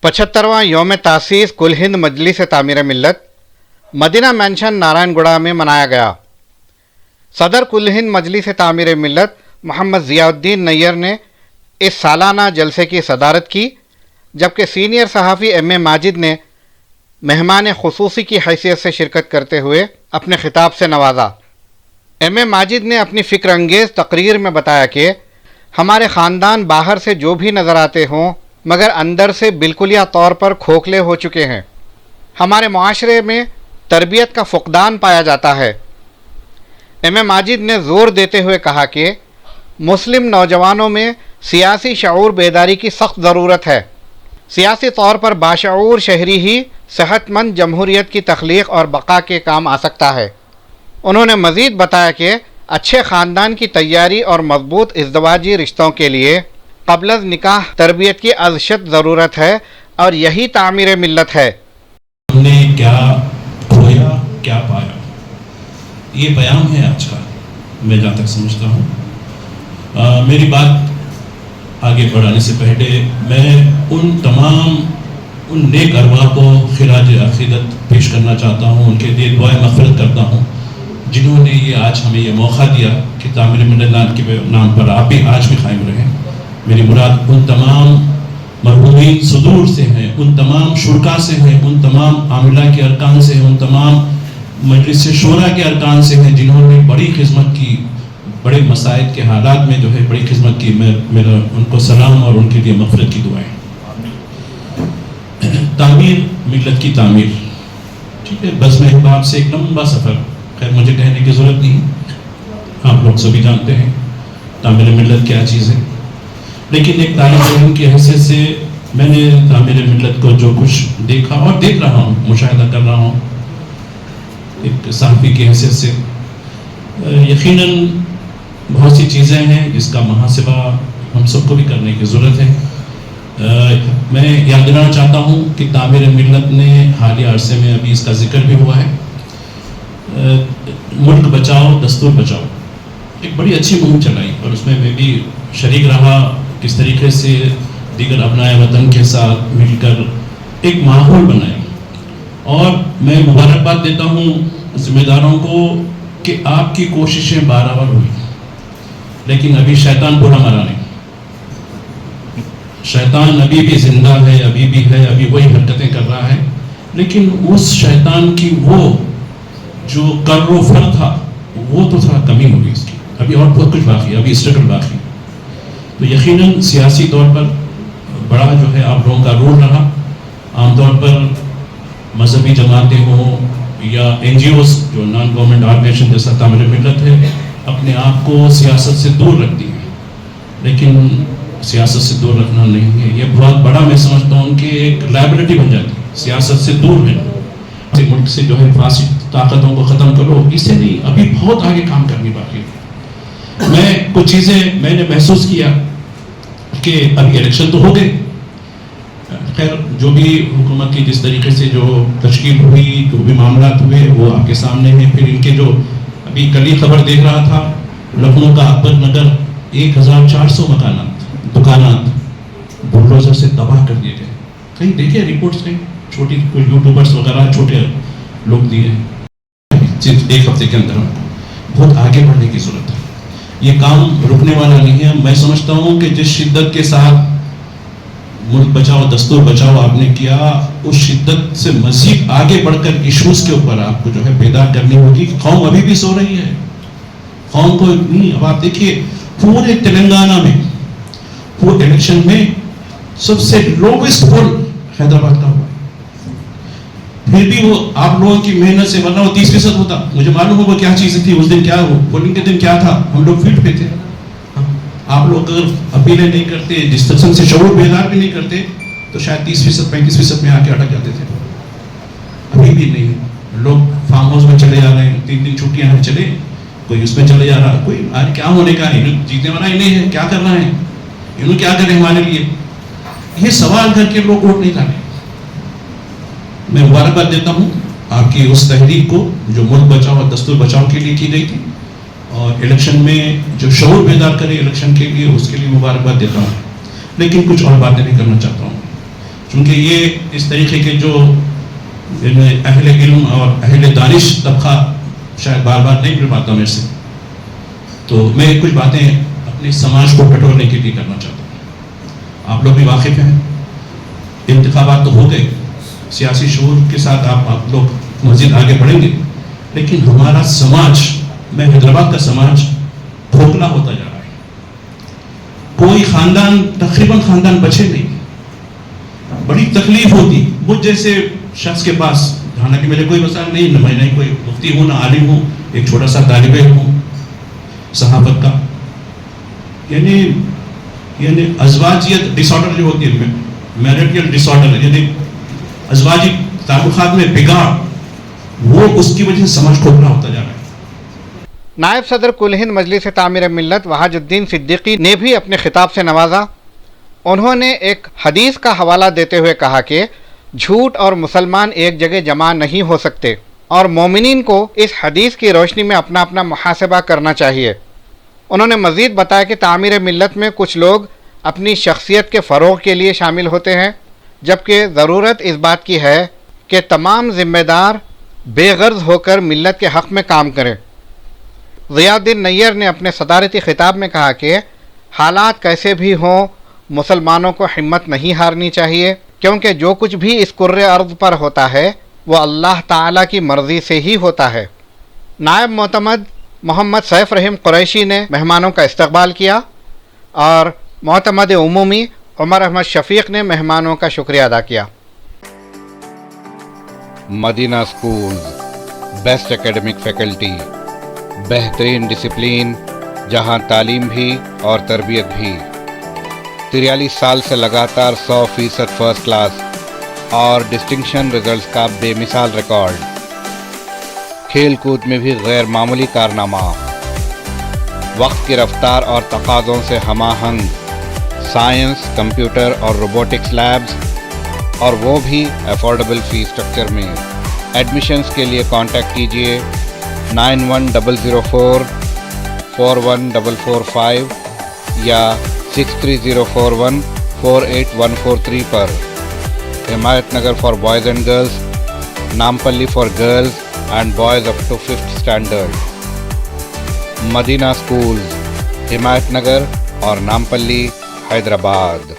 75वां योम तासीस कुल हिंद मजलिस तामीर मिल्लत मदीना मैंशन नारायणगुड़ा में मनाया गया। सदर कुल हिंद मजलिस तामीर मिल्लत मोहम्मद ज़ियाउद्दीन नैयर ने इस सालाना जलसे की सदारत की, जबकि सीनियर सहाफ़ी एम.ए. माजिद ने मेहमान खुसूसी की हैसियत से शिरकत करते हुए अपने खिताब से नवाजा। एम.ए. माजिद ने अपनी फ़िक्र अंगेज़ तकरीर में बताया कि हमारे ख़ानदान बाहर से जो भी नज़र आते हों मगर अंदर से बिल्कुलिया तौर पर खोखले हो चुके हैं। हमारे मुआशरे में तरबियत का फ़ुक़दान पाया जाता है। एम.ए. माजिद ने ज़ोर देते हुए कहा कि मुस्लिम नौजवानों में सियासी शऊर बेदारी की सख्त ज़रूरत है। सियासी तौर पर बाशऊर शहरी ही सेहतमंद जमहूरियत की तख्लीक़ और बका के काम आ सकता है। उन्होंने मज़ीद बताया कि अच्छे ख़ानदान की तैयारी और मजबूत इज़्दवाजी रिश्तों के लिए क़ब्ल निकाह तरबियत की अज़शद ज़रूरत है और यही तामीर मिल्लत है। हमने क्या खोया क्या पाया, ये बयान है आज का, मैं जहाँ तक समझता हूँ। मेरी बात आगे बढ़ाने से पहले मैं उन नेक अरवाह को खिराज अक़ीदत पेश करना चाहता हूँ, उनके लिए दुआ मग़फ़िरत करता हूँ जिन्होंने ये आज हमें ये मौका दिया कि तामीर मिल्लत के नाम पर आप भी आज भी कायम रहें। मेरी मुराद उन तमाम मरहूमीन सुदूर से हैं, उन तमाम शुरका से हैं, उन तमाम आमिला के अरकान से हैं, उन तमाम मजलिस शोरा के अरकान से हैं जिन्होंने बड़ी खिदमत की, बड़े मसाइब के हालात में जो है बड़ी खिदमत की। मेरा उनको सलाम और उनके लिए मग़फ़िरत की दुआएं। तामीर मिल्लत की तामीर, ठीक है, बस मैं बाप से एक लंबा सफ़र, खैर मुझे कहने की ज़रूरत नहीं, आप लोग सभी जानते हैं तामीर मिल्लत क्या चीज़ है। लेकिन एक तालिब इल्म की हैसियत से मैंने तामीर मिल्लत को जो कुछ देखा और देख रहा हूँ, मुशाहिदा कर रहा हूँ एक सहाफ़ी की हैसियत से, यकीनन बहुत सी चीज़ें हैं जिसका मुहासिबा हम सबको भी करने की ज़रूरत है। मैं याद दिलाना चाहता हूँ कि तामीर मिल्लत ने हालिया अरसे में अभी इसका जिक्र भी हुआ है, मुल्क बचाओ दस्तूर बचाओ, एक बड़ी अच्छी मुहिम चलाई और उसमें मैं भी शरीक रहा। किस तरीके से दीगर अपनाए वतन के साथ मिलकर एक माहौल बनाए, और मैं मुबारकबाद देता हूँ ज़िम्मेदारों को कि आपकी कोशिशें बाराबर हुई, लेकिन अभी शैतान पूरा मरा नहीं। शैतान अभी भी जिंदा है, अभी भी है, अभी वही हरकतें कर रहा है, लेकिन उस शैतान की वो जो कर्रो फर था वो तो थोड़ा कमी होगी इसकी, अभी और बहुत कुछ बाकी है, अभी स्ट्रगल बाकी। तो यकीनन सियासी तौर पर बड़ा जो है आप लोगों का रोल रहा। आमतौर पर मजहबी जमातें हों या NGOs जो नॉन गवर्नमेंट ऑर्गेनाइजेशन जैसा तामीर मिल्लत है, अपने आप को सियासत से दूर रखती है, लेकिन सियासत से दूर रखना नहीं है, ये बहुत बड़ा मैं समझता हूँ कि एक लायबिलिटी बन जाती है सियासत से दूर रहना। मुल्क से जो है फासिद ताकतों को ख़त्म करो, इससे नहीं, अभी बहुत आगे काम करनी बाकी है। मैं कुछ चीज़ें मैंने महसूस किया कि अभी इलेक्शन तो हो गए, खैर जो भी हुकूमत की जिस तरीके से जो तश्कील हुई, जो भी मामला हुए वो आपके सामने हैं। फिर इनके जो अभी कल ही खबर देख रहा था, लखनऊ का अकबर नगर 1400 मकानात दुकानात बुलडोजर से तबाह कर दिए गए। कहीं देखिए रिपोर्ट्स में, छोटी यूट्यूबर्स वगैरह छोटे लोग दिए सिर्फ एक हफ्ते के अंदर। बहुत आगे बढ़ने की जरूरत है, ये काम रुकने वाला नहीं है। मैं समझता हूँ कि जिस शिद्दत के साथ मुल्क बचाओ दस्तूर बचाओ आपने किया, उस शिद्दत से मजीद आगे बढ़कर इशूज़ के ऊपर आपको जो है बेदार करनी होगी। कौम अभी भी सो रही है, कौम को नहीं। अब आप देखिए पूरे तेलंगाना में पूरे इलेक्शन में सबसे लोवेस्ट पोल हैदराबाद का हुआ, फिर भी वो आप लोगों की मेहनत से, वरना वो 30% होता। मुझे मालूम होगा क्या चीज़ थी उस दिन, क्या हो पोलिंग के दिन क्या था, हम लोग फील्ड पे थे। आप लोग अगर अपीलें नहीं करते, डिस्कशन से शऊर बेदार भी नहीं करते, तो शायद 30% 35% में आके अटक जाते थे। अभी भी नहीं, लोग फार्म हाउस में चले जा रहे हैं, 3 दिन छुट्टियां हैं, चले कोई उसमें चले जा रहा है, कोई आज क्या होने का है, जीतने वाला ही नहीं है, क्या कर रहा है, इन्होंने क्या करें हमारे लिए, ये सवाल करके लोग वोट नहीं डाले। मैं मुबारकबाद देता हूँ आपकी उस तहरीक को जो मुल्क बचाओ और दस्तूर बचाओ के लिए की गई थी, और इलेक्शन में जो शऊर बेदार करे इलेक्शन के लिए, उसके लिए मुबारकबाद देता हूँ। लेकिन कुछ और बातें भी करना चाहता हूँ। چونکہ یہ اس طریقے کے جو اہل علم اور اہل دانش طبقہ شاید بار بار نہیں مل پاتا میرے سے، تو میں کچھ باتیں اپنے سماج کو ٹٹولنے کے لیے کرنا چاہتا ہوں. آپ لوگ بھی واقف ہیں، انتخابات تو ہو گئے، سیاسی شعور کے ساتھ آپ لوگ مزید آگے بڑھیں گے، لیکن ہمارا سماج، میں حیدرآباد کا سماج کھوکھلا ہوتا جا رہا ہے. کوئی خاندان، تقریباً خاندان بچے نہیں. بڑی تکلیف ہوتی مجھ جیسے شخص کے پاس، حالانکہ میرے کوئی مسائل نہیں، نہ میں کوئی مفتی ہوں، نہ عالم ہوں، ایک چھوٹا سا طالب علم ہوں صحافت کا. یعنی ازواجیت ڈس آرڈر جو ہوتی ہے، میرٹل ڈس آرڈر، یعنی ازواجی تعلقات میں بگاڑ، وہ اس کی وجہ سے سماج کھوکھلا ہوتا جا رہا ہے. نائب صدر کل ہند مجلس تعمیر ملت وحاج الدین صدیقی نے بھی اپنے خطاب سے نوازا. انہوں نے ایک حدیث کا حوالہ دیتے ہوئے کہا کہ جھوٹ اور مسلمان ایک جگہ جمع نہیں ہو سکتے، اور مومنین کو اس حدیث کی روشنی میں اپنا اپنا محاسبہ کرنا چاہیے. انہوں نے مزید بتایا کہ تعمیر ملت میں کچھ لوگ اپنی شخصیت کے فروغ کے لیے شامل ہوتے ہیں، جبکہ ضرورت اس بات کی ہے کہ تمام ذمہ دار بے غرض ہو کر ملت کے حق میں کام کریں. ضیاء الدین نیئر نے اپنے صدارتی خطاب میں کہا کہ حالات کیسے بھی ہوں، مسلمانوں کو ہمت نہیں ہارنی چاہیے، کیونکہ جو کچھ بھی اس کرۂ ارض پر ہوتا ہے وہ اللہ تعالیٰ کی مرضی سے ہی ہوتا ہے. نائب معتمد محمد سیف رحیم قریشی نے مہمانوں کا استقبال کیا، اور معتمد عمومی عمر احمد شفیق نے مہمانوں کا شکریہ ادا کیا. مدینہ اسکولز، بیسٹ اکیڈمک فیکلٹی، بہترین ڈسپلین، جہاں تعلیم بھی اور تربیت بھی. 43 سال سے لگاتار 100% فرسٹ کلاس اور ڈسٹنکشن رزلٹس کا بے مثال ریکارڈ. کھیل کود میں بھی غیر معمولی کارنامہ. وقت کی رفتار اور تقاضوں سے ہم آہنگ سائنس، کمپیوٹر اور روبوٹکس لیبز، اور وہ بھی افورڈیبل فی اسٹرکچر میں. ایڈمیشنز کے لیے کانٹیکٹ کیجیے 9100 41445 یا 63041 48143 پر. Himayat Nagar for boys and girls, Nampally for girls and boys up to 5th standard. Madina schools, Himayat Nagar اور نامپلی، حیدرآباد.